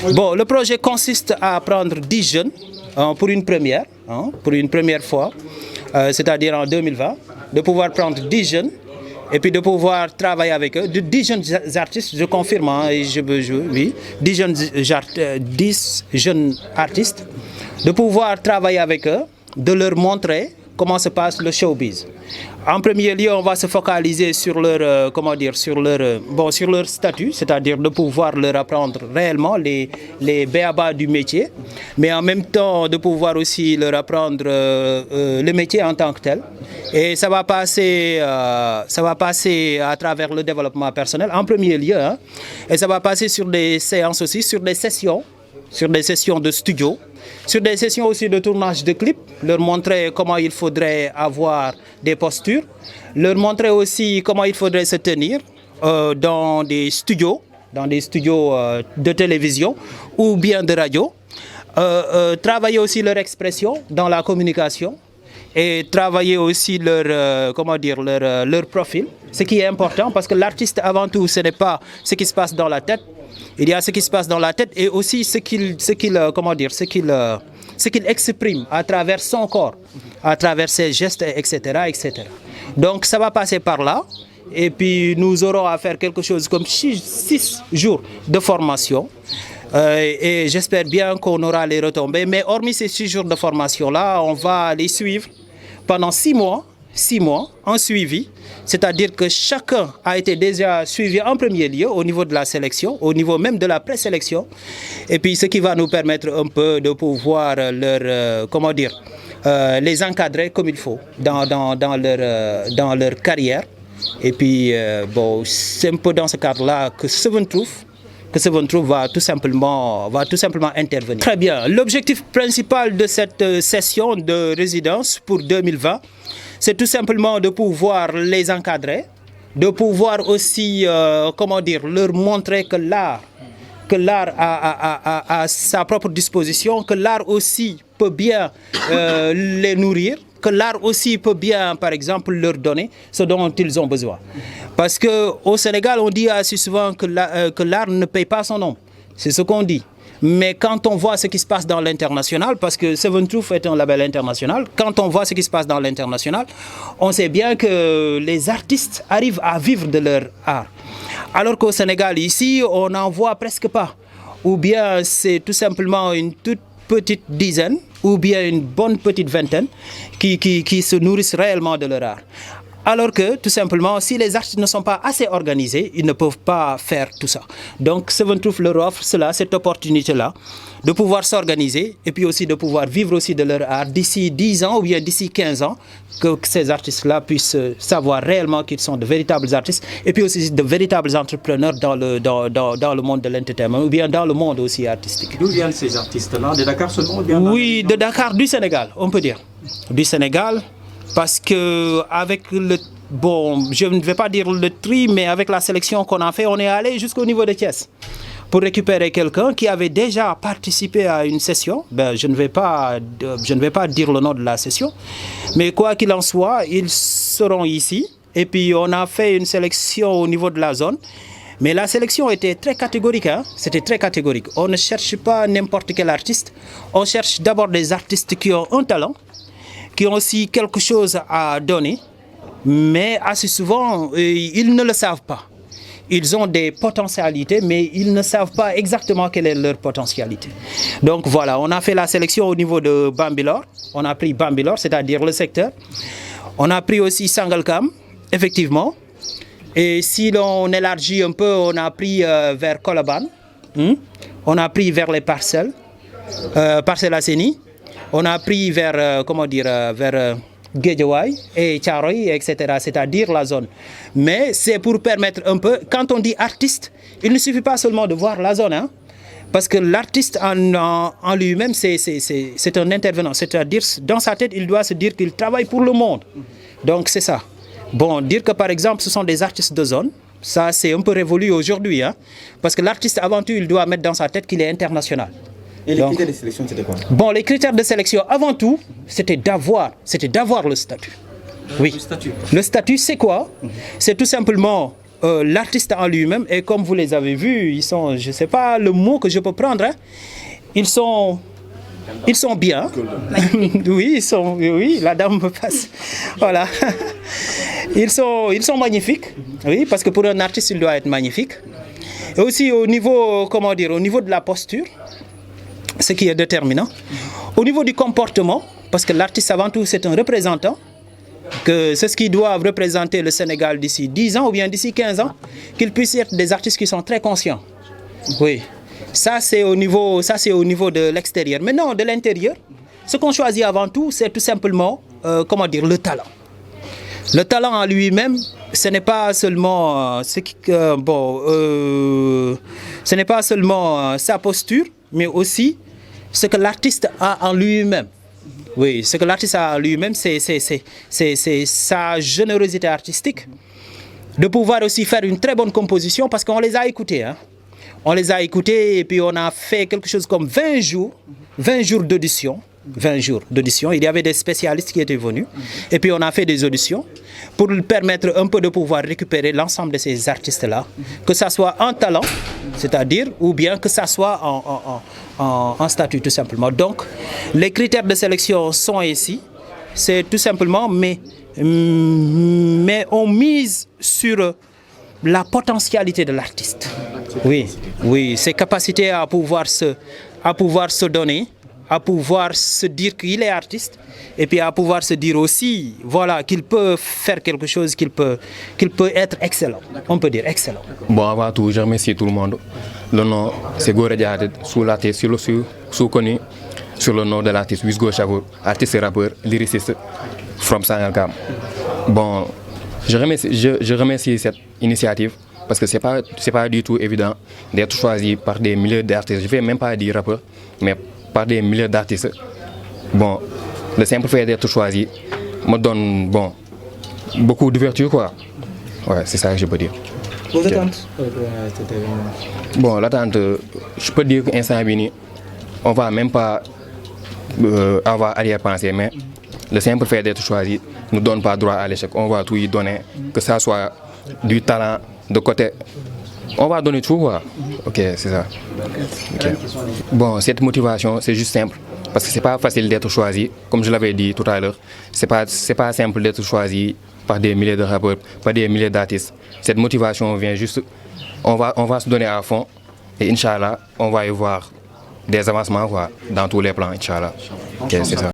Bon, le projet consiste à prendre 10 jeunes pour une première fois, c'est-à-dire en 2020, de pouvoir prendre 10 jeunes et puis de pouvoir travailler avec eux, 10 jeunes artistes, je confirme, oui, 10 jeunes artistes, de pouvoir travailler avec eux, de leur montrer comment se passe le showbiz. En premier lieu, on va se focaliser sur leur, sur leur statut, c'est-à-dire de pouvoir leur apprendre réellement les b.a.-ba du métier, mais en même temps de pouvoir aussi leur apprendre le métier en tant que tel. Et ça va passer à travers le développement personnel, en premier lieu, et ça va passer sur des séances aussi, sur des sessions de studio, sur des sessions aussi de tournage de clips, leur montrer comment il faudrait avoir des postures, leur montrer aussi comment il faudrait se tenir dans des studios de télévision ou bien de radio, travailler aussi leur expression dans la communication et travailler aussi leur profil, ce qui est important parce que l'artiste avant tout ce n'est pas ce qui se passe dans la tête. Il y a ce qui se passe dans la tête et aussi ce qu'il exprime à travers son corps, à travers ses gestes, etc., etc. Donc ça va passer par là et puis nous aurons à faire quelque chose comme 6 jours de formation et j'espère bien qu'on aura les retombées. Mais hormis ces 6 jours de formation-là, on va les suivre pendant 6 mois en suivi, c'est-à-dire que chacun a été déjà suivi en premier lieu au niveau de la sélection, au niveau même de la présélection, et puis ce qui va nous permettre un peu de pouvoir leur, les encadrer comme il faut dans leur carrière. Et puis, bon, c'est un peu dans ce cadre-là que Seven Truth va tout simplement intervenir. Très bien. L'objectif principal de cette session de résidence pour 2020, c'est tout simplement de pouvoir les encadrer, de pouvoir aussi, leur montrer que l'art a sa propre disposition, que l'art aussi peut bien les nourrir, que l'art aussi peut bien, par exemple, leur donner ce dont ils ont besoin. Parce qu'au Sénégal, on dit assez souvent que l'art ne paye pas son nom. C'est ce qu'on dit. Mais quand on voit ce qui se passe dans l'international, parce que Seven Truth est un label international, quand on voit ce qui se passe dans l'international, on sait bien que les artistes arrivent à vivre de leur art. Alors qu'au Sénégal, ici, on n'en voit presque pas. Ou bien c'est tout simplement une toute petite dizaine, ou bien une bonne petite vingtaine qui se nourrissent réellement de leur art. Alors que, tout simplement, si les artistes ne sont pas assez organisés, ils ne peuvent pas faire tout ça. Donc, Seven Truth leur offre cette opportunité-là, de pouvoir s'organiser et puis aussi de pouvoir vivre aussi de leur art d'ici 10 ans ou bien d'ici 15 ans, que ces artistes-là puissent savoir réellement qu'ils sont de véritables artistes et puis aussi de véritables entrepreneurs dans le monde de l'entertainment ou bien dans le monde aussi artistique. D'où viennent ces artistes-là? De Dakar seulement ou bien Oui, de Dakar, du Sénégal, on peut dire. Du Sénégal. Parce que avec je ne vais pas dire le tri, mais avec la sélection qu'on a fait, on est allé jusqu'au niveau de Thiès pour récupérer quelqu'un qui avait déjà participé à une session. Je ne vais pas dire le nom de la session, mais quoi qu'il en soit, ils seront ici. Et puis on a fait une sélection au niveau de la zone. Mais la sélection était très catégorique, C'était très catégorique. On ne cherche pas n'importe quel artiste. On cherche d'abord des artistes qui ont un talent, qui ont aussi quelque chose à donner, mais assez souvent, ils ne le savent pas. Ils ont des potentialités, mais ils ne savent pas exactement quelle est leur potentialité. Donc voilà, on a fait la sélection au niveau de Bambilor. On a pris Bambilor, c'est-à-dire le secteur. On a pris aussi Sangalkam, effectivement. Et si l'on élargit un peu, on a pris vers Koloban. On a pris vers les Parcelles, Parcelles Assainies. On a pris vers Guédiawaye et Thiaroye, etc., c'est-à-dire la zone. Mais c'est pour permettre un peu, quand on dit artiste, il ne suffit pas seulement de voir la zone, parce que l'artiste en lui-même, c'est un intervenant, c'est-à-dire dans sa tête, il doit se dire qu'il travaille pour le monde. Donc c'est ça. Bon, dire que par exemple, ce sont des artistes de zone, ça c'est un peu révolu aujourd'hui, parce que l'artiste avant tout, il doit mettre dans sa tête qu'il est international. Et les critères de sélection, c'était quoi? Bon, les critères de sélection, avant tout, c'était d'avoir le statut. Oui. Le statut. Le statut, c'est quoi? C'est tout simplement l'artiste en lui-même, et comme vous les avez vus, ils sont, je ne sais pas le mot que je peux prendre, hein, ils sont bien. Oui, oui, la dame me passe. Voilà. Ils sont magnifiques. Oui, parce que pour un artiste, il doit être magnifique. Et aussi au niveau, comment dire, au niveau de la posture, ce qui est déterminant. Au niveau du comportement, parce que l'artiste avant tout, c'est un représentant. Que c'est ce qui doivent représenter le Sénégal d'ici 10 ans ou bien d'ici 15 ans, qu'ils puissent être des artistes qui sont très conscients. Oui. Ça, c'est au niveau de l'extérieur. Maintenant, de l'intérieur, ce qu'on choisit avant tout, c'est tout simplement, comment dire, le talent. Le talent en lui-même, ce n'est pas seulement, ce n'est pas seulement sa posture, mais aussi ce que l'artiste a en lui-même. Oui, ce que l'artiste a en lui-même, c'est sa générosité artistique. De pouvoir aussi faire une très bonne composition, parce qu'on les a écoutés, hein. On les a écoutés et puis on a fait quelque chose comme 20 jours d'audition. 20 jours d'audition. Il y avait des spécialistes qui étaient venus. Et puis on a fait des auditions pour lui permettre un peu de pouvoir récupérer l'ensemble de ces artistes-là. Que ça soit en talent, c'est-à-dire, ou bien que ça soit en statut tout simplement. Donc, les critères de sélection sont ici. C'est tout simplement, mais on mise sur la potentialité de l'artiste. Oui, ses capacités à pouvoir se donner, à pouvoir se dire qu'il est artiste, et puis à pouvoir se dire aussi, voilà, qu'il peut faire quelque chose, qu'il peut être excellent. On peut dire excellent. Bon, avant tout, je remercie tout le monde. Le nom, c'est Goré Diaté, sous-connu sur le nom de l'artiste Wisgo Chavour, artiste et rappeur, lyriciste from Sangalkam. Bon, je remercie cette initiative parce que c'est pas du tout évident d'être choisi par des milliers d'artistes. Je ne vais même pas dire rappeurs, mais par des milliers d'artistes. Bon, le simple fait d'être choisi me donne beaucoup d'ouverture, quoi. Ouais, c'est ça que je peux dire. Vos attentes? Bon, l'attente, je peux dire qu'Instant Bini, on va même pas avoir arrière-pensée, mais le simple fait d'être choisi ne donne pas droit à l'échec. On va tout y donner, que ça soit du talent, de côté. On va donner tout, quoi. Ok, c'est ça. Okay. Bon, cette motivation, c'est juste simple. Parce que c'est pas facile d'être choisi. Comme je l'avais dit tout à l'heure, c'est pas simple d'être choisi par des milliers de rappeurs, par des milliers d'artistes. Cette motivation vient juste. On va se donner à fond. Et Inch'Allah, on va y voir des avancements, quoi, dans tous les plans, Inch'Allah. Ok, c'est ça.